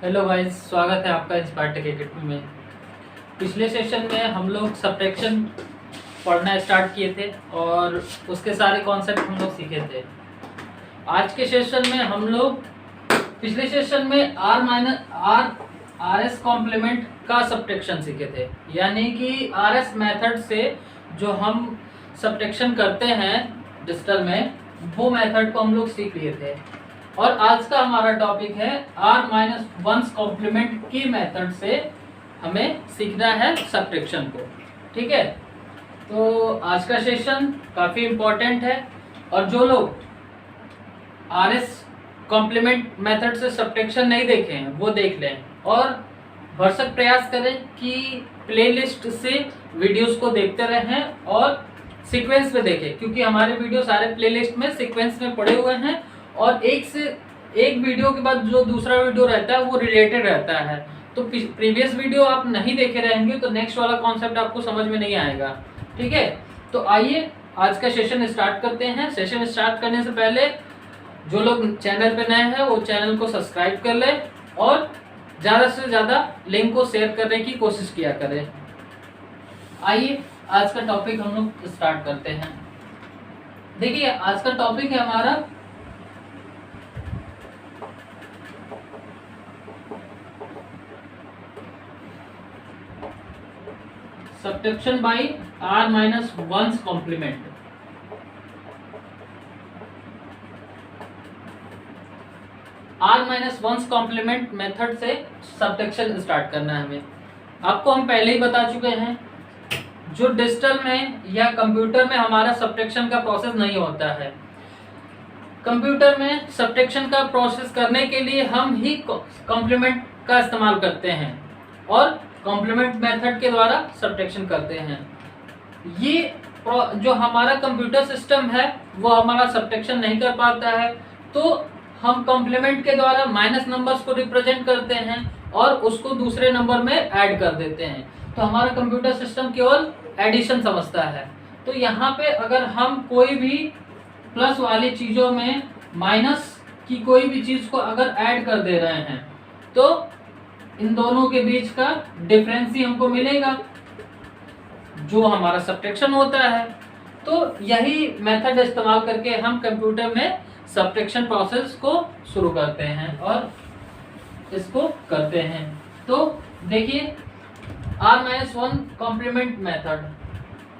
Hello guys, स्वागत है आपका इंस्पायर टेक एकेडमी में। पिछले सेशन में हम लोग सब्ट्रैक्शन पढ़ना स्टार्ट किए थे और उसके सारे कॉन्सेप्ट हम लोग सीखे थे। आज के सेशन में हम लोग पिछले सेशन में आर एस कॉम्प्लीमेंट का सब्ट्रैक्शन सीखे थे, यानी कि आर एस मेथड से जो हम सब्ट्रैक्शन करते हैं डिजिटल में, वो मेथड को हम लोग सीख लिए थे। और आज का हमारा टॉपिक है R-1 कॉम्प्लीमेंट की मेथड से हमें सीखना है सब्ट्रैक्शन को। ठीक है, तो आज का सेशन काफ़ी इम्पोर्टेंट है और जो लोग RS कॉम्प्लीमेंट मेथड से सब्ट्रैक्शन नहीं देखे हैं वो देख लें और भरसक प्रयास करें कि प्लेलिस्ट से वीडियोस को देखते रहें और सीक्वेंस में देखें, क्योंकि हमारे वीडियो सारे प्लेलिस्ट में सीक्वेंस में पड़े हुए हैं और एक से एक वीडियो के बाद जो दूसरा वीडियो रहता है वो रिलेटेड रहता है। तो प्रीवियस वीडियो आप नहीं देखे रहेंगे तो नेक्स्ट वाला कॉन्सेप्ट आपको समझ में नहीं आएगा। ठीक है, तो आइए आज का सेशन स्टार्ट करते हैं। सेशन स्टार्ट करने से पहले जो लोग चैनल पे नए हैं वो चैनल को सब्सक्राइब कर ले और ज़्यादा से ज़्यादा लिंक को शेयर करने की कोशिश किया करें। आइए आज का टॉपिक हम लोग स्टार्ट करते हैं। देखिए, आज का टॉपिक है हमारा subtraction by R-1 complement. R-1 complement method से सब्ट्रैक्शन स्टार्ट करना है हमें। आपको हम पहले ही बता चुके हैं, जो डिजिटल में या कंप्यूटर में हमारा सब्ट्रैक्शन का प्रोसेस नहीं होता है। कंप्यूटर में सब्ट्रैक्शन का प्रोसेस करने के लिए हम ही कॉम्प्लीमेंट का इस्तेमाल करते हैं और कॉम्प्लीमेंट मेथड के द्वारा सब्ट्रैक्शन करते हैं। ये जो हमारा कंप्यूटर सिस्टम है वो हमारा सब्ट्रैक्शन नहीं कर पाता है, तो हम कॉम्प्लीमेंट के द्वारा माइनस नंबर्स को रिप्रेजेंट करते हैं और उसको दूसरे नंबर में ऐड कर देते हैं। तो हमारा कंप्यूटर सिस्टम केवल एडिशन समझता है। तो यहाँ पे अगर हम कोई भी प्लस वाली चीज़ों में माइनस की कोई भी चीज़ को अगर ऐड कर दे रहे हैं तो इन दोनों के बीच का डिफरेंस ही हमको मिलेगा, जो हमारा सब्ट्रैक्शन होता है। तो यही मेथड इस्तेमाल करके हम कंप्यूटर में सब्ट्रैक्शन प्रोसेस को शुरू करते हैं और इसको करते हैं। तो देखिए, R-1 कॉम्प्लीमेंट मेथड,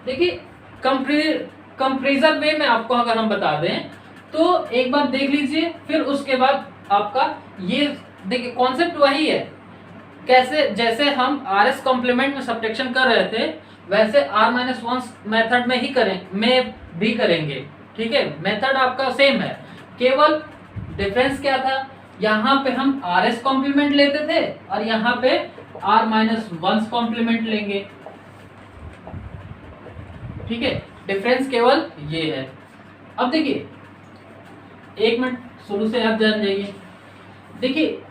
देखिए कंपैरिजन वे में आपको अगर हम बता दें तो एक बार देख लीजिए, फिर उसके बाद आपका ये देखिए कॉन्सेप्ट वही है। कैसे, जैसे हम RS कॉम्प्लीमेंट में सब्ट्रैक्शन कर रहे थे वैसे R-1 मेथड में भी करेंगे। ठीक है, मेथड आपका सेम है, केवल डिफरेंस क्या था, यहाँ पे हम RS कॉम्प्लीमेंट लेते थे और यहाँ पे R-1 कॉम्प्लीमेंट लेंगे। ठीक है, डिफरेंस केवल ये है। अब देखिए, एक मिनट शुरू से आप जान जाइए। देखिए,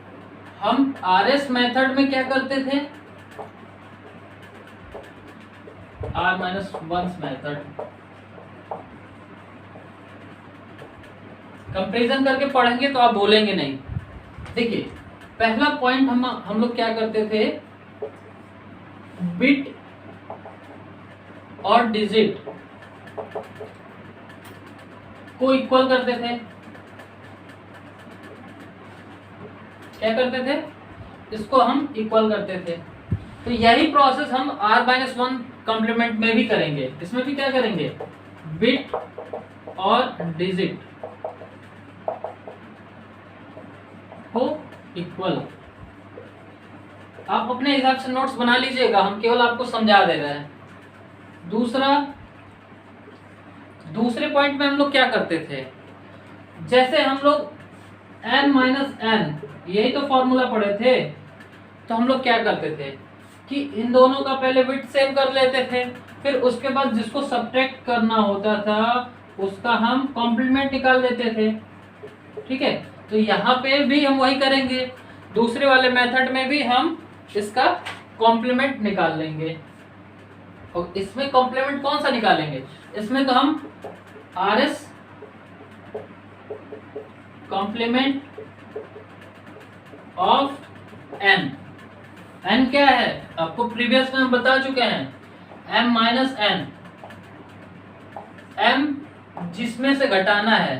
हम RS मेथड में क्या करते थे, R-1 मेथड कंपैरिजन करके पढ़ेंगे तो आप बोलेंगे नहीं। देखिए, पहला पॉइंट हम लोग क्या करते थे, बिट और डिजिट को इक्वल करते थे। क्या करते थे, इसको हम इक्वल करते थे। तो यही प्रोसेस हम R-1 कॉम्प्लीमेंट में भी करेंगे। इसमें भी क्या करेंगे, बिट और डिजिट को इक्वल। आप अपने हिसाब से नोट्स बना लीजिएगा, हम केवल आपको समझा दे रहे हैं। दूसरे पॉइंट में हम लोग क्या करते थे, जैसे हम लोग n-n, यही तो फॉर्मूला पढ़े थे, तो हम लोग क्या करते थे कि इन दोनों का पहले बिट सेव कर लेते थे, फिर उसके बाद जिसको सब्ट्रैक्ट करना होता था उसका हम कॉम्प्लीमेंट निकाल देते थे। ठीक है, तो यहाँ पे भी हम वही करेंगे, दूसरे वाले मेथड में भी हम इसका कॉम्प्लीमेंट निकाल लेंगे। और इसमें कॉम्प्लीमेंट कौन सा निकालेंगे, इसमें तो हम RS complement of N. N क्या है आपको प्रीवियस में हम बता चुके हैं, एम माइनस एन। एम जिसमें से घटाना है,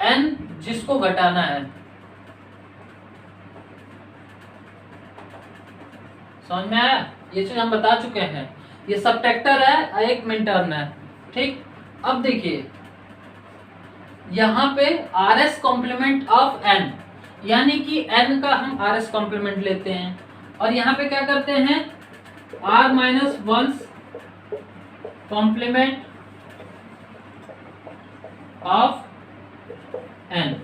एन जिसको घटाना है। समझ में आया? ये चीज हम बता चुके हैं। ये सबट्रैक्टर है, एक मिनटर्न है। ठीक, अब देखिए यहाँ पे R S complement of N, यानी कि एन का हम आर एस कॉम्प्लीमेंट लेते हैं और यहाँ पे क्या करते हैं, R minus one's complement of N.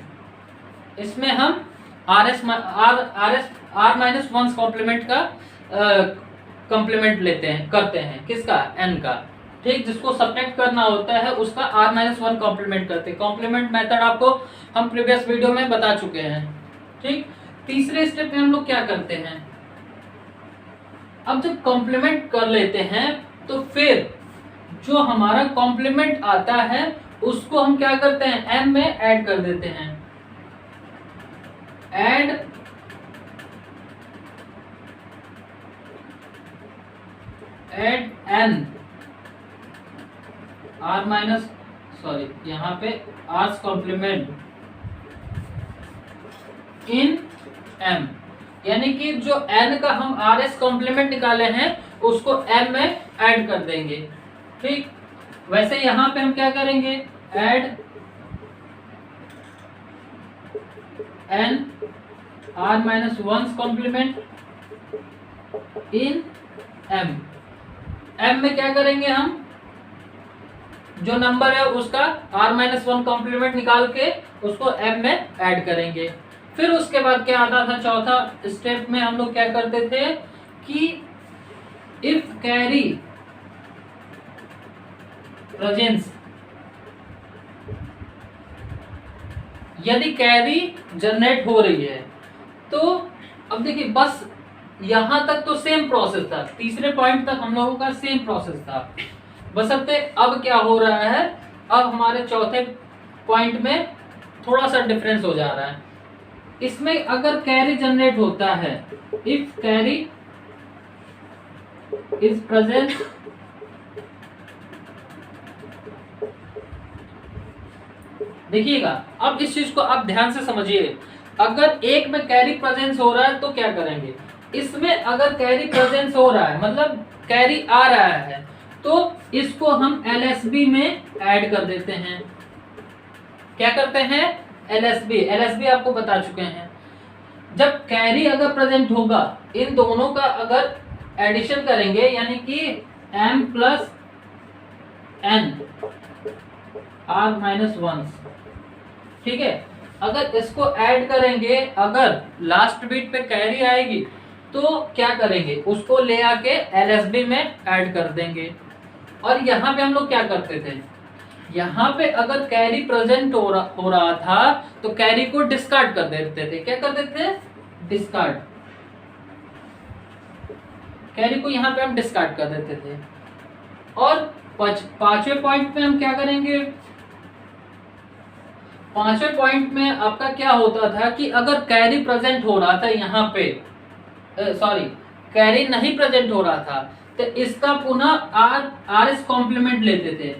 इसमें हम आर माइनस वंस कॉम्प्लीमेंट का कॉम्प्लीमेंट लेते हैं, करते हैं किसका, एन का। ठीक, जिसको सब्ट्रैक्ट करना होता है उसका आर माइनस वन कॉम्प्लीमेंट करते हैं। कॉम्प्लीमेंट मेथड आपको हम प्रीवियस वीडियो में बता चुके हैं। ठीक, तीसरे स्टेप में हम लोग क्या करते हैं, अब जब कॉम्प्लीमेंट कर लेते हैं तो फिर जो हमारा कॉम्प्लीमेंट आता है उसको हम क्या करते हैं, एम में ऐड कर देते हैं। Add N R minus, sorry यहाँ पे आर्स कॉम्प्लीमेंट इन एम, यानी कि जो एन का हम आर एस कॉम्प्लीमेंट निकाले हैं उसको एम में ऐड कर देंगे। ठीक, वैसे यहाँ पे हम क्या करेंगे, add N R minus one's complement in M. M में क्या करेंगे, हम जो नंबर है उसका आर माइनस वन कॉम्प्लीमेंट निकाल के उसको एम में ऐड करेंगे। फिर उसके बाद क्या आता था, चौथा स्टेप में हम लोग क्या करते थे कि इफ कैरी प्रेजेंस, यदि कैरी जनरेट हो रही है तो अब देखिए बस यहां तक तो सेम प्रोसेस था, तीसरे पॉइंट तक हम लोगों का सेम प्रोसेस था। बशर्ते अब क्या हो रहा है, अब हमारे चौथे पॉइंट में थोड़ा सा डिफरेंस हो जा रहा है। इसमें अगर कैरी जनरेट होता है, इफ कैरी इज प्रेजेंट देखिएगा, अब इस चीज को आप ध्यान से समझिए। अगर एक में कैरी प्रेजेंस हो रहा है तो क्या करेंगे, इसमें अगर कैरी प्रेजेंस हो रहा है मतलब कैरी आ रहा है तो इसको हम एलएसबी में ऐड कर देते हैं। क्या करते हैं, एलएसबी आपको बता चुके हैं। जब कैरी अगर प्रेजेंट होगा, इन दोनों का अगर एडिशन करेंगे यानी कि m plus n R minus one's, ठीक है, अगर इसको ऐड करेंगे, अगर लास्ट बीट पे कैरी आएगी तो क्या करेंगे, उसको ले आके एलएसबी में ऐड कर देंगे। और यहाँ पे हम लोग क्या करते थे, यहाँ पे अगर कैरी प्रेजेंट हो रहा था तो कैरी को डिस्कार्ड कर देते थे। क्या कर देते थे, डिस्कार्ड, कैरी को यहाँ पे हम डिस्कार्ड कर देते थे। और पांचवें पॉइंट में हम क्या करेंगे, पांचवें पॉइंट में आपका क्या होता था कि अगर कैरी प्रेजेंट हो रहा था यहाँ पे, सॉरी कैरी नहीं प्रेजेंट हो रहा था तो इसका पुनः आर एस कॉम्प्लीमेंट लेते थे।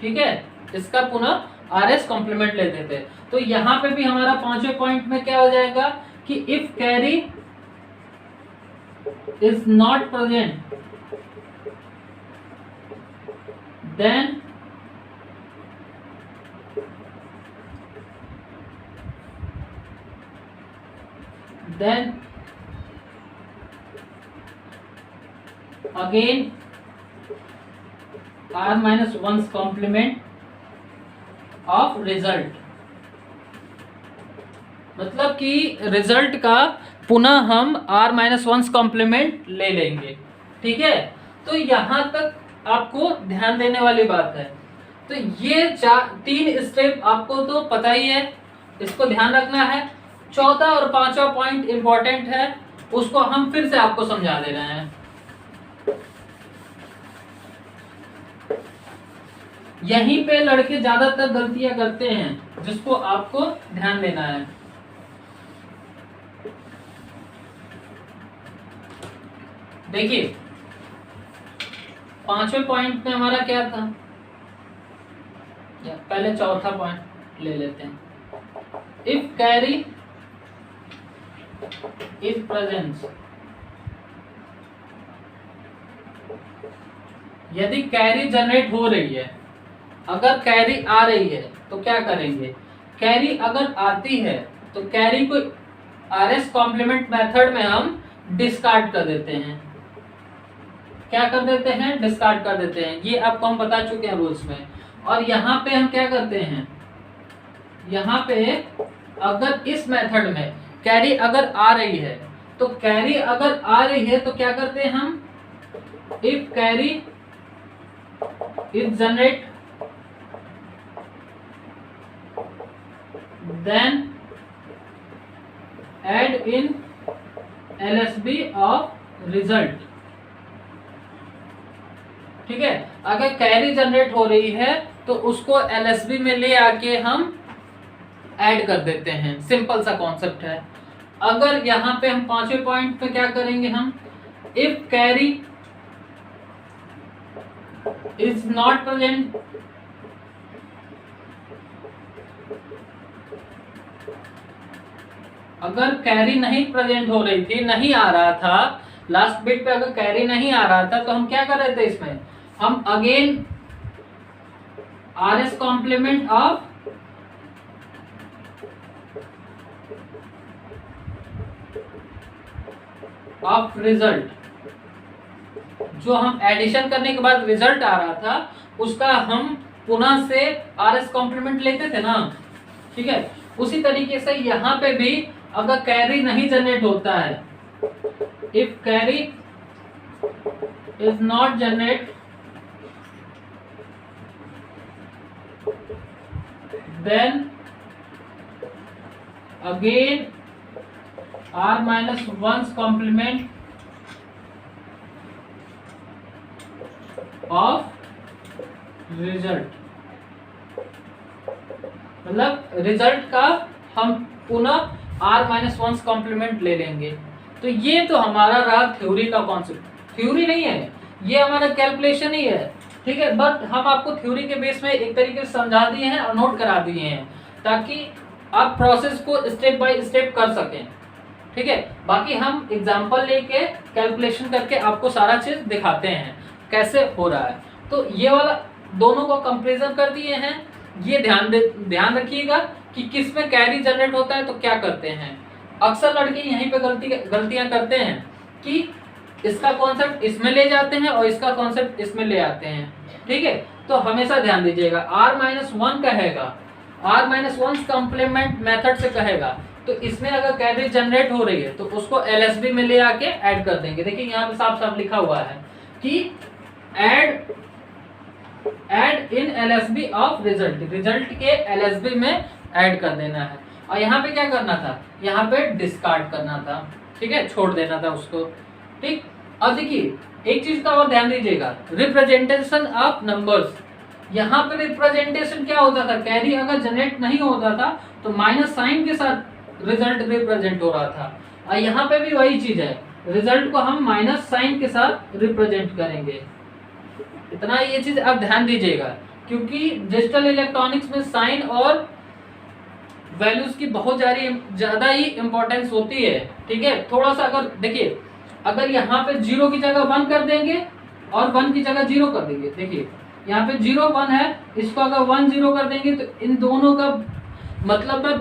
ठीक है, इसका पुनः आर एस कॉम्प्लीमेंट लेते थे। तो यहाँ पे भी हमारा पांचवें पॉइंट में क्या हो जाएगा कि if carry is not present then again r minus 1's complement of result, मतलब कि रिजल्ट का पुनः हम r माइनस 1's कॉम्प्लीमेंट ले लेंगे। ठीक है, तो यहां तक आपको ध्यान देने वाली बात है। तो ये तीन स्टेप आपको तो पता ही है, इसको ध्यान रखना है। चौथा और पांचवा पॉइंट इंपॉर्टेंट है, उसको हम फिर से आपको समझा दे रहे हैं। यहीं पे लड़के ज्यादातर गलतियां करते हैं, जिसको आपको ध्यान देना है। देखिए 5वें पॉइंट में हमारा क्या था, या पहले चौथा पॉइंट ले लेते हैं। इफ कैरी इज प्रेजेंस, यदि कैरी जनरेट हो रही है, अगर कैरी आ रही है तो क्या करेंगे, कैरी अगर आती है तो कैरी को आरएस कॉम्प्लीमेंट मेथड में हम डिस्कार्ड कर देते हैं। क्या कर देते हैं, डिस्कार्ड कर देते हैं। ये आपको हम बता चुके हैं रूल्स में। और यहाँ पे हम क्या करते हैं, यहाँ पे अगर इस मेथड में कैरी अगर आ रही है, तो कैरी अगर आ रही है तो क्या करते हैं हम, if carry is generate then add in LSB of result. ठीक है, अगर कैरी जनरेट हो रही है तो उसको LSB में ले आके हम ऐड कर देते हैं। सिंपल सा कॉन्सेप्ट है। अगर यहाँ पे हम 5वें पॉइंट पे क्या करेंगे हम, if carry is not present अगर कैरी नहीं प्रेजेंट हो रही थी, नहीं आ रहा था, लास्ट बिट पे अगर कैरी नहीं आ रहा था, तो हम क्या कर रहे थे, इसमें हम again RS complement of result, जो हम एडिशन करने के बाद रिजल्ट आ रहा था उसका हम पुनः से RS कॉम्प्लीमेंट लेते थे ना। ठीक है, उसी तरीके से यहाँ पे भी अगर कैरी नहीं जनरेट होता है, if carry is not generate then again R-1's complement of result, मतलब रिजल्ट का हम पुनः R-1's कॉम्प्लीमेंट ले लेंगे। तो ये तो हमारा रहा थ्योरी का कॉन्सेप्ट। थ्योरी नहीं है, ये हमारा कैलकुलेशन ही है। ठीक है, बट हम आपको थ्योरी के बेस में एक तरीके से समझा दिए हैं और नोट करा दिए हैं, ताकि आप प्रोसेस को स्टेप बाय स्टेप कर सकें। ठीक है, बाकी हम एग्जांपल लेके कैलकुलेशन करके आपको सारा चीज दिखाते हैं कैसे हो रहा है। तो ये वाला दोनों को कंपैरिजन कर दिए हैं। ये ध्यान रखिएगा कि किस में कैरी जनरेट होता है तो क्या करते हैं। अक्सर लड़के यहीं पे गलतियां करते हैं कि इसका कॉन्सेप्ट इसमें ले जाते हैं और इसका कॉन्सेप्ट इसमें ले आते हैं। ठीक है, तो हमेशा ध्यान दीजिएगा, R-1 कहेगा, R-1 कॉम्प्लीमेंट मेथड से कहेगा, तो इसमें अगर कैरी जनरेट हो रही है तो उसको LSB में ले आके ऐड कर देंगे। देखिए यहाँ पे साफ साफ लिखा हुआ है कि add in LSB of result, result के LSB में ऐड कर देना है। और यहाँ पे क्या करना था, यहाँ पे डिस्कार्ड करना था। ठीक है, छोड़ देना था उसको। ठीक, अब देखिए एक चीज का और ध्यान दीजिएगा, रिप्रेजेंटेशन ऑफ नंबर्स। यहाँ पे रिप्रेजेंटेशन क्या होता था, कैरी अगर जनरेट नहीं होता था तो माइनस साइन के साथ रिजल्ट रिप्रेजेंट हो रहा था, और यहाँ पे भी वही चीज है, रिजल्ट को हम माइनस साइन के साथ रिप्रेजेंट करेंगे। इतना ये चीज आप ध्यान दीजिएगा, क्योंकि डिजिटल इलेक्ट्रॉनिक्स में साइन और वैल्यूज की बहुत ज्यादा ही इंपॉर्टेंस होती है। ठीक है, थोड़ा सा अगर देखिए, अगर यहाँ पे 0 की जगह 1 कर देंगे और 1 की जगह 0 कर देंगे, देखिए यहाँ पे 0 1 है, इसको अगर 1 0 कर देंगे तो इन दोनों का मतलब में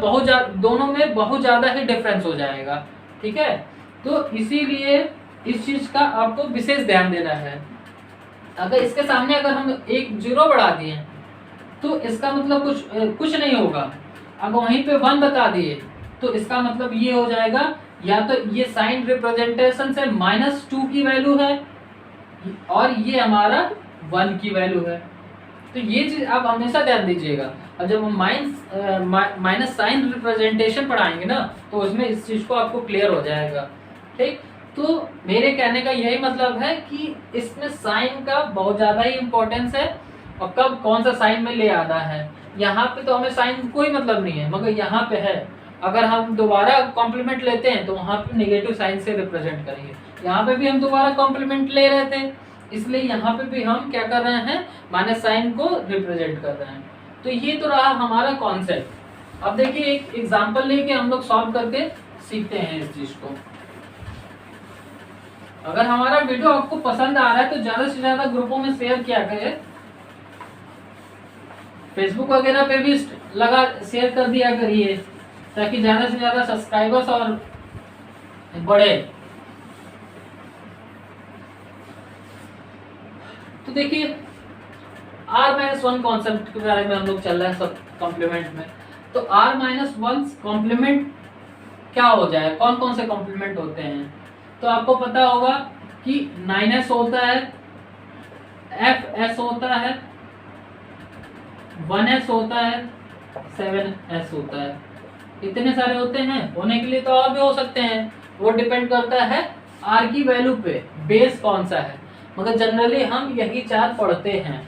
दोनों में बहुत ज्यादा ही डिफरेंस हो जाएगा। ठीक है, तो इसीलिए इस चीज का आपको विशेष ध्यान देना है। अगर इसके सामने अगर हम एक 0 बढ़ा दिए तो इसका मतलब कुछ नहीं होगा। अगर वहीं पे 1 बता दिए तो इसका मतलब ये हो जाएगा, या तो ये साइन रिप्रेजेंटेशन से -2 की वैल्यू है और ये हमारा 1 की वैल्यू है। तो ये चीज आप हमेशा ध्यान दीजिएगा। और जब हम माइनस साइन रिप्रेजेंटेशन पढ़ाएंगे ना, तो उसमें इस चीज को आपको क्लियर हो जाएगा। ठीक, तो मेरे कहने का यही मतलब है कि इसमें साइन का बहुत ज्यादा ही इम्पोर्टेंस है, और कब कौन सा साइन में ले आना है। यहाँ पे तो हमें साइन कोई मतलब नहीं है, मगर यहाँ पे है। अगर हम दोबारा कॉम्प्लीमेंट लेते हैं तो वहाँ पे नेगेटिव साइन से रिप्रेजेंट करेंगे। यहाँ पे भी हम दोबारा कॉम्प्लीमेंट ले रहे थे, इसलिए यहाँ पे भी हम क्या कर रहे हैं, माइनस साइन को रिप्रेजेंट कर रहे हैं। तो ये तो रहा हमारा कॉन्सेप्ट। अब देखिए एक एग्जांपल लेके हम लोग सॉल्व करके सीखते हैं इस चीज को। अगर हमारा वीडियो आपको पसंद आ रहा है तो ज्यादा से ज्यादा ग्रुपों में शेयर किया करें, फेसबुक वगैरह पे भी लगा शेयर कर दिया करिए, ताकि ज्यादा से ज्यादा सब्सक्राइबर्स और बढ़े। तो देखिए r-1 कॉन्सेप्ट के बारे में हम लोग चल रहे हैं सब कॉम्प्लीमेंट में। तो r-1 कॉम्प्लीमेंट क्या हो जाए, कौन कौन से कॉम्प्लीमेंट होते हैं। तो आपको पता होगा कि 9s होता है, fs होता है, 1s होता है, 7s होता है। इतने सारे होते हैं, होने के लिए तो और भी हो सकते हैं, वो डिपेंड करता है r की वैल्यू पे, बेस कौन सा है, मगर जनरली हम यही 4 पढ़ते हैं।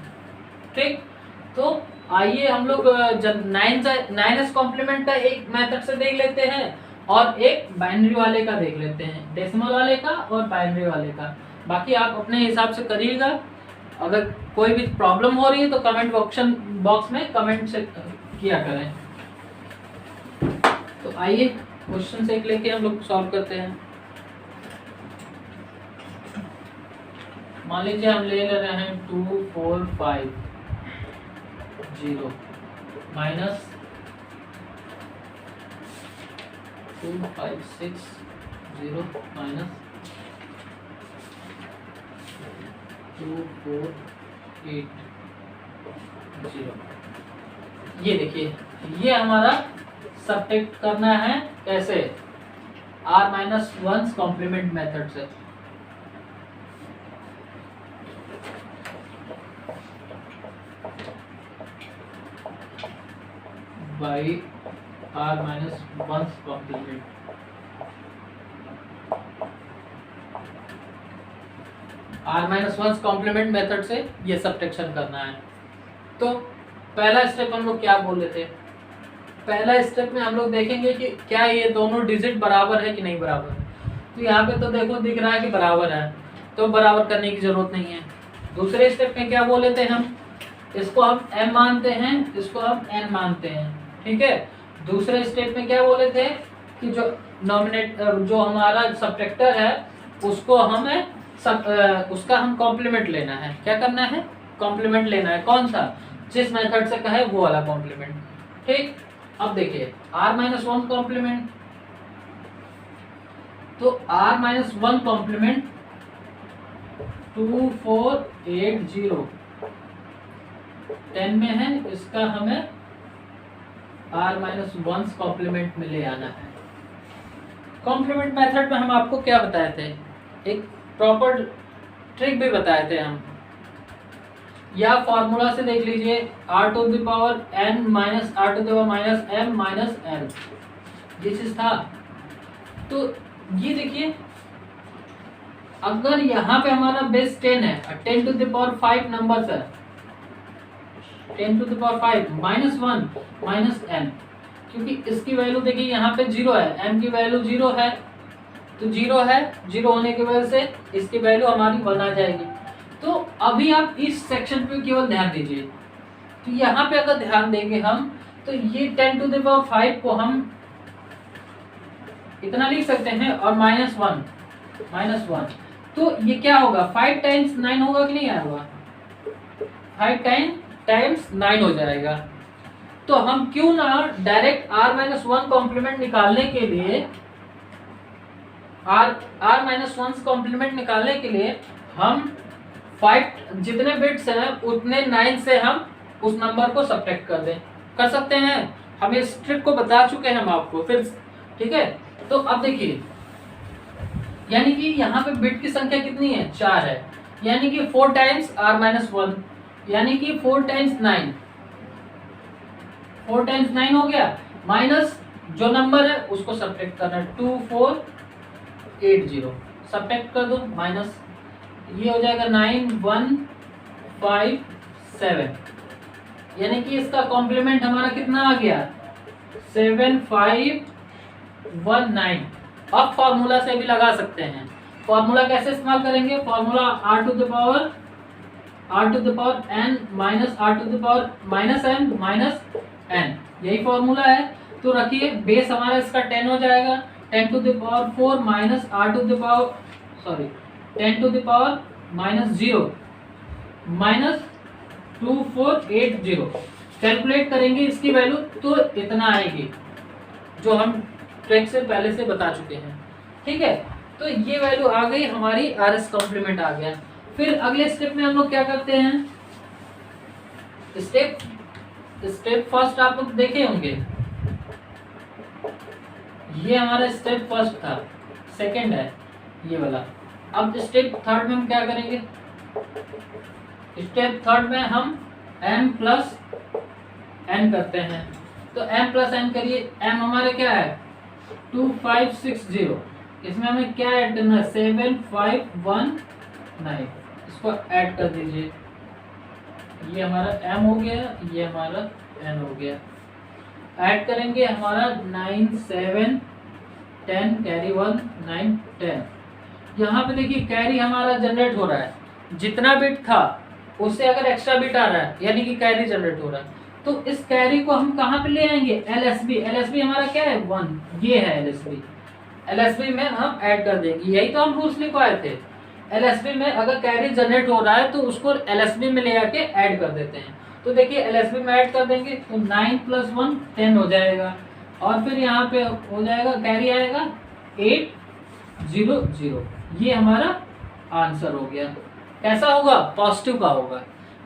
ठीक, तो आइए हम लोग 9s कॉम्प्लीमेंट का एक मेथड से देख लेते हैं और एक बाइनरी वाले का देख लेते हैं, डेसिमल वाले का और बाइनरी वाले का। बाकी आप अपने हिसाब से करिएगा। अगर कोई भी प्रॉब्लम हो रही है तो कमेंट बॉक्स में कमेंट से किया करें। तो आइए क्वेश्चन एक लेके हम लोग सॉल्व करते हैं। मान लीजिए हम ले रहे हैं 2 4 5 0 माइनस 2 5 6 0 माइनस 2 4 8 0। ये देखिए, ये हमारा सब्ट्रैक्ट करना है कैसे, r-1 कॉम्प्लीमेंट मेथड से। By r-1 complement. r-1 complement method से ये सब्ट्रैक्शन करना है। तो पहला स्टेप हम लोग क्या बोल रहे थे, पहला स्टेप में हम लोग देखेंगे कि क्या ये दोनों डिजिट बराबर है कि नहीं बराबर है। तो यहाँ पे तो देखो दिख रहा है कि बराबर है, तो बराबर करने की जरूरत नहीं है। दूसरे स्टेप में क्या बोले थे हम, इसको हम m मानते हैं, इसको हम n मानते हैं। ठीक है, दूसरे स्टेप में क्या बोले थे कि जो हमारा सब्ट्रैक्टर है उसको हमें उसका हम कॉम्प्लीमेंट लेना है। क्या करना है, कॉम्प्लीमेंट लेना है। कौन सा, जिस मेथड से कहे वो वाला कॉम्प्लीमेंट। ठीक, अब देखिए r-1 कॉम्प्लीमेंट, तो r-1 कॉम्प्लीमेंट 2 4 8 0 10 में है, इसका हमें r-1 कॉम्प्लीमेंट में ले आना है। कॉम्प्लीमेंट मेथड में हम आपको क्या बताए थे, एक प्रॉपर ट्रिक भी बताए थे हम, या फॉर्मूला से देख लीजिए, r⁻n माइनस r⁻m-l ये चीज था। तो ये देखिए, अगर यहाँ पे हमारा बेस 10 है, 10⁵ नंबर्स है, 10⁵ -1 माइनस n, क्योंकि इसकी वैल्यू देखिए यहाँ पे 0 है, m की वैल्यू 0 है, तो 0 है, 0 होने की वजह से इसकी वैल्यू हमारी 1 आ जाएगी। तो अभी आप इस सेक्शन पे केवल ध्यान दीजिए। तो यहाँ पे अगर ध्यान देंगे हम, तो ये 10⁵ को हम इतना लिख सकते हैं और -1, तो ये क्या होगा, 5 टाइम्स 9 होगा कि नहीं आएगा, 5 टाइम्स 9 हो जाएगा। तो हम क्यों ना डायरेक्ट r-1 कॉम्प्लीमेंट निकालने के लिए r-1 कॉम्प्लीमेंट निकालने के लिए हम 5 जितने बिट्स हैं उतने 9 से हम उस नंबर को सब्ट्रैक्ट कर सकते हैं। हम इस ट्रिक को बता चुके हैं हम आपको फिर। ठीक है, तो अब देखिए, यानी कि यहाँ पे बिट की संख्या कितनी है, 4 है, यानी कि 4 टाइम्स r-1, यानी कि 4 टाइम्स 9, 4 टाइम्स 9 हो गया, माइनस जो नंबर है उसको सब्ट्रैक्ट करना है, 2 4 8 0 सब्ट्रैक्ट कर दो, माइनस ये हो जाएगा 9 1 5 7, यानी कि इसका कॉम्प्लीमेंट हमारा कितना आ गया 7519। अब फॉर्मूला से भी लगा सकते हैं। फॉर्मूला कैसे इस्तेमाल करेंगे? Formula r to the power n minus r to the power minus n minus n, यही फॉर्मूला है। तो रखिए बेस हमारा इसका 10 हो जाएगा, 10 to the power 4 minus r to the power 10 to the power minus 0 minus 2480। Calculate करेंगे इसकी वैल्यू तो इतना आएगी, जो हम ट्रिक से पहले से बता चुके हैं। ठीक है, तो ये वैल्यू आ गई हमारी, RS कॉम्प्लीमेंट आ गया। फिर अगले स्टेप में हम लोग क्या करते हैं? स्टेप फर्स्ट आप लोग देखे होंगे, ये हमारा स्टेप फर्स्ट था, सेकंड है ये वाला। अब स्टेप थर्ड में हम क्या करेंगे? स्टेप थर्ड में हम m प्लस n करते हैं। तो m प्लस n करिए, m हमारे क्या है 2560, इसमें हमें क्या ऐड करना है 7519, इसको ऐड कर दीजिए। ये हमारा m हो गया, ये हमारा n हो गया। ऐड करेंगे हमारा 9 7 10 कैरी 1 9 10। यहाँ पे देखिए कैरी हमारा जनरेट हो रहा है, जितना बिट था उससे अगर एक्स्ट्रा बिट आ रहा है यानी कि कैरी जनरेट हो रहा है। तो इस कैरी को हम कहाँ पे ले आएंगे? LSB हमारा क्या है 1, ये है LSB में हम ऐड कर देंगे। यही तो हम रूल्स लिखवाए थे। LSB में अगर कैरी जनरेट हो रहा है तो उसको LSB में ले आके ऐड कर देते हैं। तो देखिए LSB में ऐड कर देंगे तो 9 + 1 10 हो जाएगा, और फिर यहाँ पे हो जाएगा कैरी आएगा 800। ये हमारा आंसर हो गया। कैसा होगा? पॉजिटिव का होगा।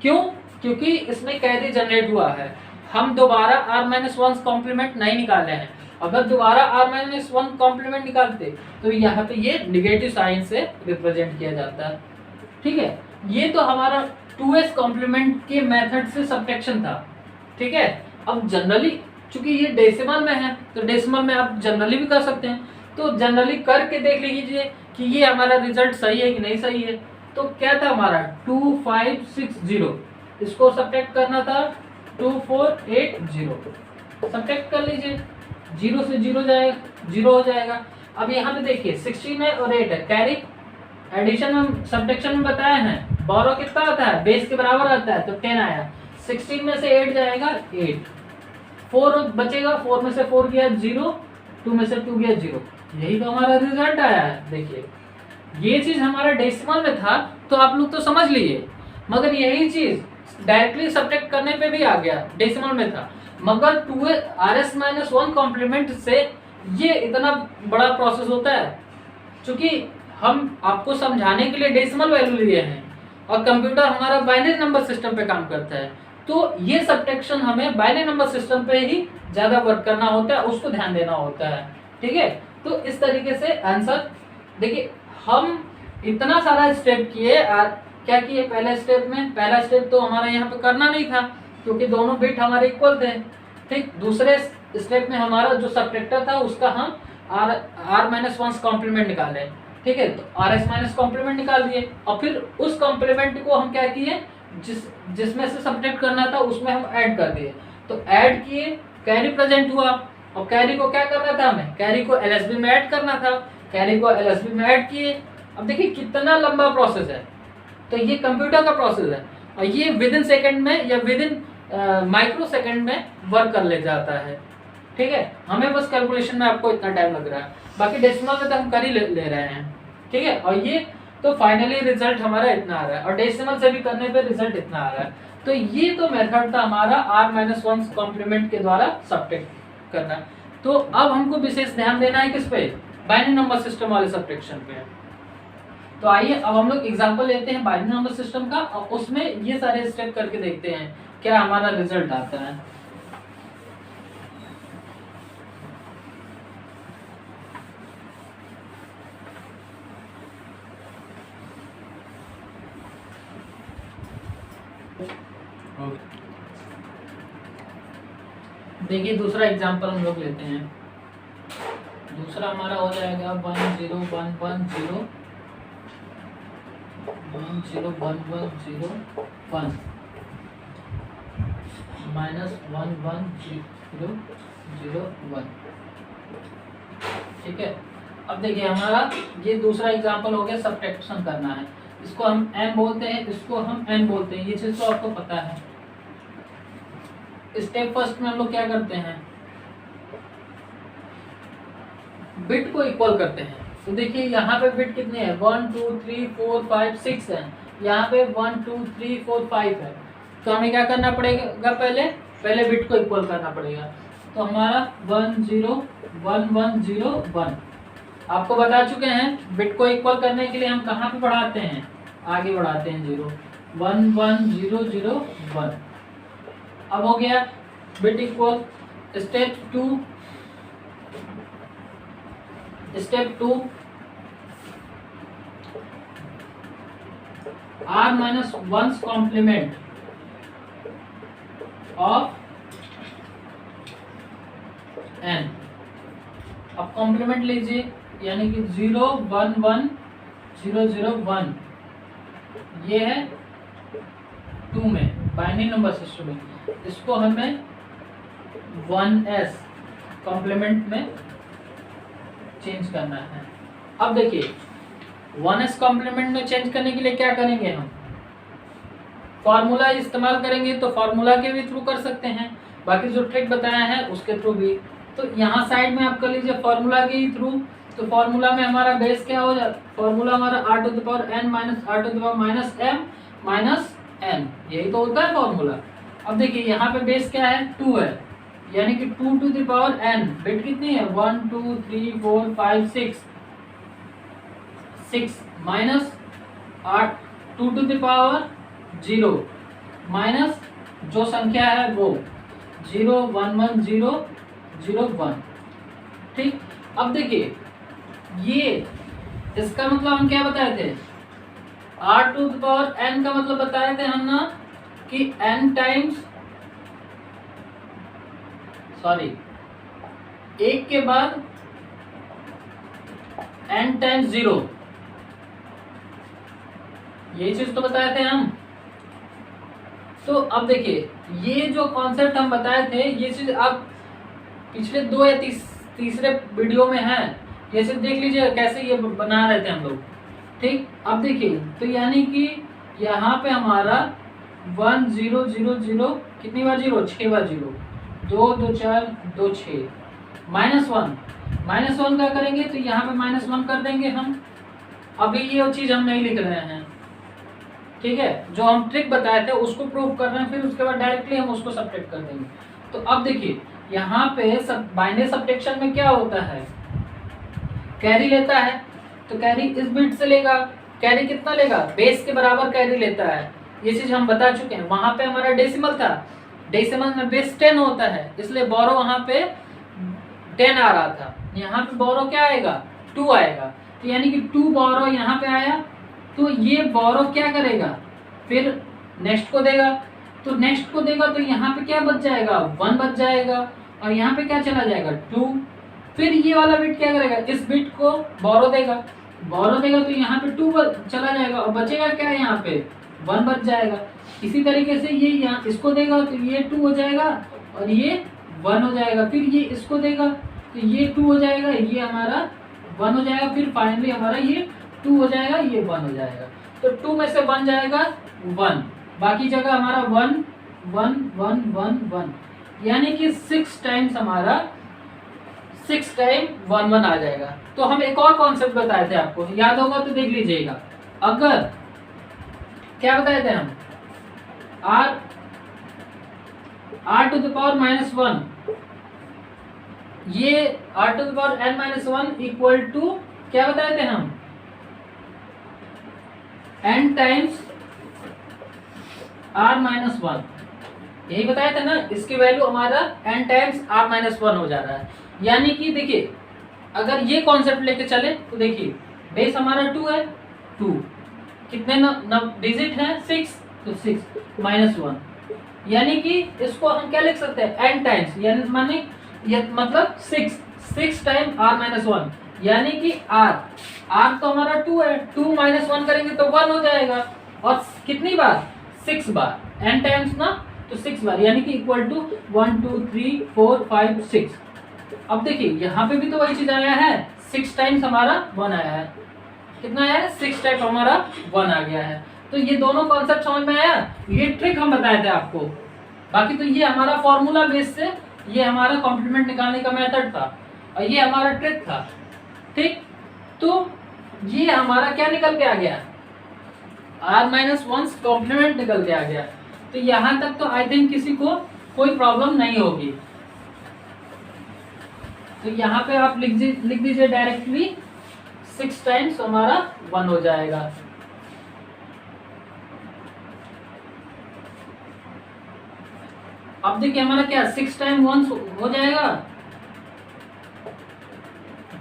क्यों? क्योंकि इसमें कैरी जनरेट हुआ है। हम दोबारा r-1 कॉम्प्लीमेंट नहीं निकाले हैं। अगर दोबारा r-1 कॉम्प्लीमेंट निकालते तो यहाँ पे ये निगेटिव साइन से रिप्रेजेंट किया जाता है। ठीक है, ये तो हमारा 2s कॉम्प्लीमेंट के मेथड से सब्ट्रैक्शन था। ठीक है, अब जनरली चूंकि ये डेसिमल में है तो डेसिमल में आप जनरली भी कर सकते हैं। तो जनरली करके देख लीजिए कि ये हमारा रिजल्ट सही है कि नहीं सही है। तो क्या था हमारा 2560, इसको सब्ट्रैक्ट करना था 2480, सब्ट्रैक्ट कर लीजिए, 0 से 0 जाएगा, 0 हो जाएगा। अब यहाँ पे देखिए 16 है और 8 है, कैरी एडिशन में सब्ट्रैक्शन में बताया है बोरो कितना आता है, बेस के बराबर आता है, तो 10 आया। 16 में से 8 जाएगा 8, 4 बचेगा, 4 में से 4 गया 0, 2 में से 2 गया 0, यही तो हमारा रिजल्ट आया है। देखिए ये चीज हमारा डेसिमल में था तो आप लोग तो समझ लिए, मगर यही चीज डायरेक्टली सब्ट्रैक्ट करने पे भी आ गया, डेसिमल में था। मगर 2RS-1 कॉम्प्लीमेंट से ये इतना बड़ा प्रोसेस होता है, क्योंकि हम आपको समझाने के लिए डेसिमल वैल्यू लिए हैं और कंप्यूटर हमारा बाइनरी नंबर सिस्टम पे काम करता है, तो ये सब्ट्रैक्शन हमें बाइनरी नंबर सिस्टम पे ही ज्यादा वर्क करना होता है, उसको ध्यान देना होता है। ठीक है, तो इस तरीके से आंसर देखिए। हम इतना सारा स्टेप किए, क्या किए पहले स्टेप में? पहला स्टेप तो हमारा यहाँ पे करना नहीं था क्योंकि दोनों बिट हमारे इक्वल थे। ठीक, दूसरे स्टेप में हमारा जो सब्ट्रैक्टर था उसका हम r-1 कॉम्प्लीमेंट निकाले। ठीक है, तो RS- कॉम्प्लीमेंट निकाल दिए और फिर उस कॉम्प्लीमेंट को हम क्या किए, जिसमें से सब्ट्रैक्ट करना था उसमें हम ऐड कर दिए। तो ऐड किए, कैरी प्रेजेंट हुआ और कैरी को क्या करना था हमें? कैरी को LSB में ऐड करना था, कैरी को LSB में ऐड किए। अब देखिए कितना लंबा प्रोसेस है। तो ये कंप्यूटर का प्रोसेस है और ये विद इन सेकेंड में या विद इन माइक्रो सेकेंड में वर्क कर ले जाता है। ठीक है, हमें बस कैलकुलेशन में आपको इतना टाइम लग रहा है, बाकी डेसिमल में तो हम कर ही ले रहे हैं। ठीक है, और ये तो फाइनली रिजल्ट हमारा इतना आ रहा है और डेसिमल से भी करने पे रिजल्ट इतना आ रहा है। तो ये तो मेथड था हमारा r-1 कॉम्प्लीमेंट के द्वारा सब्ट्रैक्ट करना। तो अब हमको विशेष ध्यान देना है किस पे? बाइनरी नंबर सिस्टम वाले सब्ट्रैक्शन पे। तो आइए अब हम लोग एग्जांपल लेते हैं बाइनरी नंबर सिस्टम का और उसमें ये सारे स्टेप करके देखते हैं क्या हमारा रिजल्ट आता है। देखिए दूसरा एग्जांपल हम लोग लेते हैं। दूसरा हमारा हो जाएगा 10110 10110 1। -1 1 0 0 1। ठीक है, अब देखिए हमारा ये दूसरा एग्जांपल हो गया, सब्ट्रैक्शन करना है। इसको हम m बोलते हैं, इसको हम n बोलते हैं, ये चीज तो आपको पता है। स्टेप फर्स्ट में हम लोग क्या करते हैं, बिट को इक्वल करते हैं। तो देखिए यहाँ पे बिट कितने हैं, 1 2 3 4 5 6 है, यहाँ पे 1 2 3 4 5 है। तो हमें क्या करना पड़ेगा, पहले बिट को इक्वल करना पड़ेगा। तो हमारा 1 0 1 1 0 1। आपको बता चुके हैं बिट को इक्वल करने के लिए हम कहाँ पे बढ़ाते हैं, आगे बढ़ाते हैं 0 1 1 0 0 1। अब हो गया bit equal. Step 2 r minus 1's complement of n। अब कॉम्प्लीमेंट लीजिए, यानी कि 0 1 1 0 0 1, ये है 2 में बाइनरी नंबर सिस्टम में। इसको हमें 1s कॉम्प्लीमेंट में चेंज करना है। अब देखिए 1s कॉम्प्लीमेंट में चेंज करने के लिए क्या करेंगे, हम फॉर्मूला इस्तेमाल करेंगे। तो फॉर्मूला के भी थ्रू कर सकते हैं, बाकी जो ट्रिक बताया है उसके थ्रू भी। तो यहाँ साइड में आप कर लीजिए फॉर्मूला के थ्रू। तो फॉर्मूला में हमारा बेस क्या हो जाए, फॉर्मूला हमारा r to the power n minus r to the power minus m minus n, यही तो होता है फॉर्मूला। अब देखिए यहाँ पे बेस क्या है, 2 है, यानी कि 2 to the power n। Bit कितनी है, 1 2 3 4 5 6 minus 8 2 to the power 0 minus जो संख्या है वो 0 1 1 0 0 1। ठीक, अब देखिए ये इसका मतलब हम क्या बताए थे, r to the power n का मतलब बताए थे हम ना कि n टाइम्स, सॉरी, एक के बाद n टाइम्स 0, ये चीज तो बताए थे हम। तो अब देखिए ये जो कॉन्सेप्ट हम बताए थे, ये चीज आप पिछले 2 या तीसरे वीडियो में है, ये चीज देख लीजिए कैसे ये बना रहे थे हम लोग। ठीक, अब देखिए तो यानी कि यहाँ पे हमारा 1 0 0 0 कितनी बार 0, 6 बार 0, 2 2 4 2 6 -1 का करेंगे तो यहाँ पे -1 कर देंगे हम। अभी ये चीज हम नहीं लिख रहे हैं, ठीक है, जो हम ट्रिक बताए थे उसको प्रूव कर रहे हैं, फिर उसके बाद डायरेक्टली हम उसको सब्ट्रैक्ट कर देंगे। तो अब देखिए यहाँ पे बाइनरी सब्ट्रैक्शन में क्या होता है, कैरी लेता है, तो कैरी इस बिट से लेगा। कैरी कितना लेगा, बेस के बराबर कैरी लेता है, ये चीज हम बता चुके हैं। वहां पे हमारा डेसिमल था, डेसिमल में बेस 10 होता है, इसलिए बोरो वहां पे 10 आ रहा था। यहाँ पे बोरो क्या आएगा, 2 आएगा। तो यानी कि 2 बोरो यहाँ पे आया, तो ये बोरो क्या करेगा, फिर नेक्स्ट को देगा। तो नेक्स्ट को देगा तो यहाँ पे क्या बच जाएगा, 1 बच जाएगा, और यहाँ पे क्या चला जाएगा, 2। फिर ये वाला बिट क्या करेगा, इस बिट को बोरो देगा तो यहाँ पे 2 चला जाएगा, और बचेगा क्या, यहाँ पे 1 बच जाएगा। इसी तरीके से ये यहाँ इसको देगा तो ये 2 हो जाएगा और ये 1 हो जाएगा। फिर ये इसको देगा तो ये 2 हो जाएगा, ये हमारा 1 हो जाएगा। फिर फाइनली हमारा ये 2 हो जाएगा, ये 1 हो जाएगा। तो 2 में से 1 जाएगा 1, बाकी जगह हमारा 1 1 1 1 1, यानी कि 6 टाइम्स हमारा 6 टाइम 1 1 आ जाएगा। तो हम एक और कॉन्सेप्ट बताए थे, आपको याद होगा तो देख लीजिएगा। अगर क्या बताए थे हम, r टू द पावर -1, ये r to the power n-1 equal to क्या बताए थे हम, n टाइम्स r-1, यही बताया था ना। इसकी वैल्यू हमारा n टाइम्स r-1 हो जा रहा है। यानी कि देखिए अगर ये कॉन्सेप्ट लेके चले तो देखिए बेस हमारा 2 है, 2 कितने डिजिट है, 6, तो 6 -1, यानी कि इसको हम क्या लिख सकते हैं, n टाइम्स, यानी माने ये मतलब 6 टाइम r-1, यानी कि r तो हमारा 2 है, 2 -1 करेंगे तो 1 हो जाएगा। और कितनी बार, 6 बार, n टाइम्स ना तो 6 बार यानी कि इक्वल टू 1 2 3 4 5 6। अब देखिए यहाँ पे भी तो वही चीज आया है, 6 टाइम्स हमारा 1 आया है। कितना आया है? 6 टाइम्स हमारा 1 आ गया है। तो ये दोनों कॉन्सेप्ट समझ में आया। ये ट्रिक हम बताए थे आपको। बाकी तो ये हमारा फॉर्मूला बेस से ये हमारा कॉम्प्लीमेंट निकालने का मेथड था और ये हमारा ट्रिक था। ठीक, तो ये हमारा क्या निकल के आ गया? r-1 कॉम्प्लीमेंट निकल के आ गया। तो यहां तक तो आई थिंक किसी को कोई प्रॉब्लम नहीं होगी। तो यहाँ पे आप लिख दीजिए डायरेक्टली 6 टाइम्स हमारा 1 हो जाएगा। अब देखिए हमारा क्या 6 टाइम 1 हो जाएगा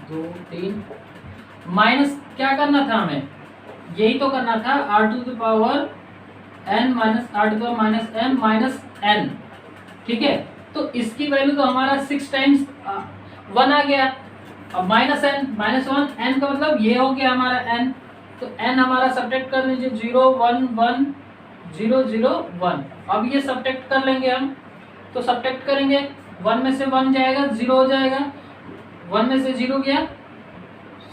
2 3 माइनस क्या करना था हमें? यही तो करना था r to the power n minus r to the power minus m minus n। ठीक है, तो इसकी वैल्यू तो हमारा 6 टाइम्स 1 आ गया। अब माइनस n माइनस 1 n का मतलब ये हो गया हमारा n। तो n हमारा सब्ट्रैक्ट कर लीजिए 0 1 1 0 0 1। अब ये सब्ट्रैक्ट कर लेंगे हम। तो सब्ट्रैक्ट करेंगे 1 में से 1 जाएगा 0 हो जाएगा, 1 में से 0 गया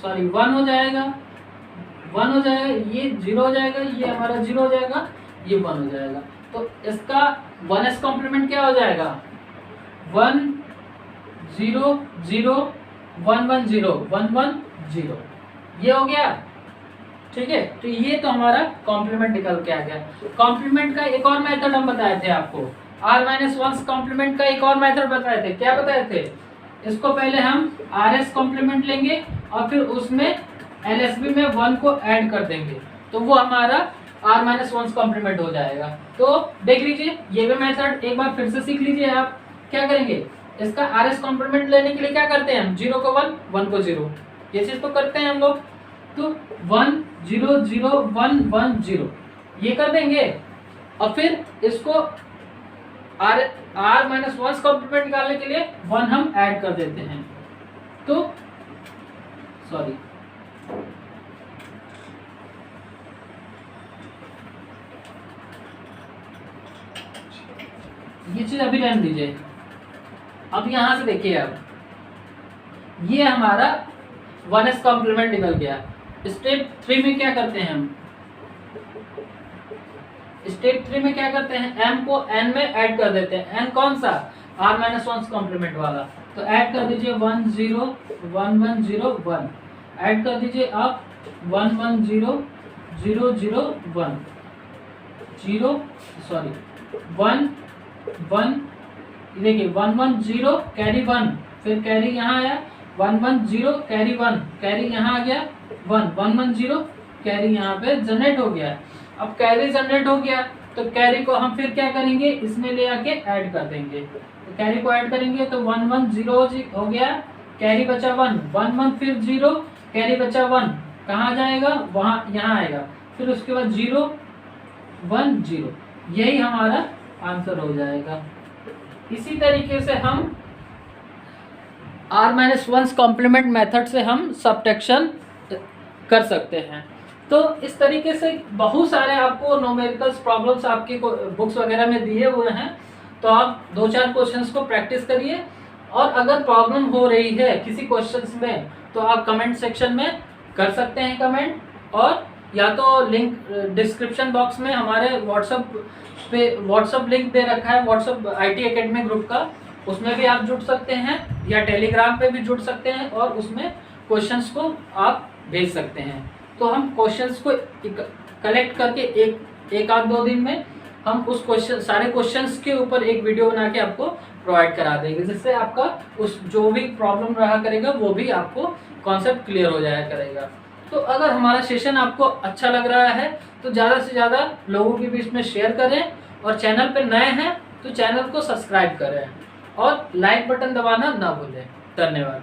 सॉरी 1 हो जाएगा, 1 हो जाएगा, ये 0 हो जाएगा, ये हमारा 0 हो जाएगा, ये 1 हो जाएगा। तो इसका 1s कॉम्प्लीमेंट क्या हो जाएगा? 1 0 0 1 1 0 1 1 0, ये हो गया। ठीक है, तो ये तो हमारा कॉम्प्लीमेंट निकल के आ गया। कॉम्प्लीमेंट का एक और मेथड हम बताए थे आपको, r-1 कॉम्प्लीमेंट का एक और मेथड बताए थे। क्या बताए थे? इसको पहले हम rs कॉम्प्लीमेंट लेंगे और फिर उसमें LSB में 1 को ऐड कर देंगे, तो वो हमारा r-1 कॉम्प्लीमेंट हो जाएगा। तो देख लीजिए ये भी मेथड एक बार फिर से सीख लीजिए। आप क्या करेंगे? इसका rs कॉम्प्लीमेंट लेने के लिए क्या करते हैं हम? 0 को 1 1 को 0, ये चीज तो करते हैं हम लोग। तो 1 0 0 1 1 0 ये कर देंगे और फिर इसको r-1 कॉम्प्लीमेंट निकालने के लिए 1 हम ऐड कर देते हैं। तो सॉरी ये चीज अभी रहने दीजिए। अब यहां से देखिए, अब ये हमारा 1s कॉम्प्लीमेंट निकल गया। स्टेप 3 में क्या करते हैं हम? स्टेप 3 में क्या करते हैं? m को n में ऐड कर देते हैं। n कौन सा? r-1 कॉम्प्लीमेंट वाला। तो ऐड कर दीजिए 1 0 1 1 0 1, ऐड कर दीजिए अब 1 1 0 0 0 1 0 सॉरी 1 1, देखिए 1 1 0 कैरी 1, फिर कैरी यहाँ आया 1 1 0 कैरी 1, कैरी यहाँ आ गया 1 1 1 0, कैरी यहाँ पे जनरेट हो गया। अब कैरी जनरेट हो गया तो कैरी को हम फिर क्या करेंगे? इसमें ले आके ऐड कर देंगे। तो कैरी को ऐड करेंगे तो 1 1 0 हो गया, कैरी बचा 1 1 1 फिर 0, कैरी बचा 1, कहाँ जाएगा? वहाँ यहाँ आएगा, फिर उसके बाद 0 1 0, यही हमारा आंसर हो जाएगा। इसी तरीके से हम r-1 कॉम्प्लीमेंट मेथड से हम सब्ट्रैक्शन कर सकते हैं। तो इस तरीके से बहुत सारे आपको न्यूमेरिकल्स प्रॉब्लम्स आपकी बुक्स वगैरह में दिए हुए हैं। तो आप 2-4 क्वेश्चंस को प्रैक्टिस करिए और अगर प्रॉब्लम हो रही है किसी क्वेश्चंस में तो आप कमेंट सेक्शन में कर सकते हैं कमेंट, और या तो लिंक डिस्क्रिप्शन बॉक्स में हमारे व्हाट्सअप लिंक दे रखा है, व्हाट्सअप IT एकेडमी ग्रुप का, उसमें भी आप जुड़ सकते हैं, या टेलीग्राम पे भी जुड़ सकते हैं और उसमें क्वेश्चंस को आप भेज सकते हैं। तो हम क्वेश्चंस को कलेक्ट करके एक आध 2 दिन में हम उस सारे क्वेश्चंस के ऊपर एक वीडियो बना के आपको प्रोवाइड करा देंगे, जिससे आपका उस जो भी प्रॉब्लम रहा करेगा वो भी आपको कॉन्सेप्ट क्लियर हो जाया करेगा। तो अगर हमारा सेशन आपको अच्छा लग रहा है तो ज़्यादा से ज़्यादा लोगों के बीच में शेयर करें, और चैनल पर नए हैं तो चैनल को सब्सक्राइब करें और लाइक बटन दबाना ना भूलें। धन्यवाद।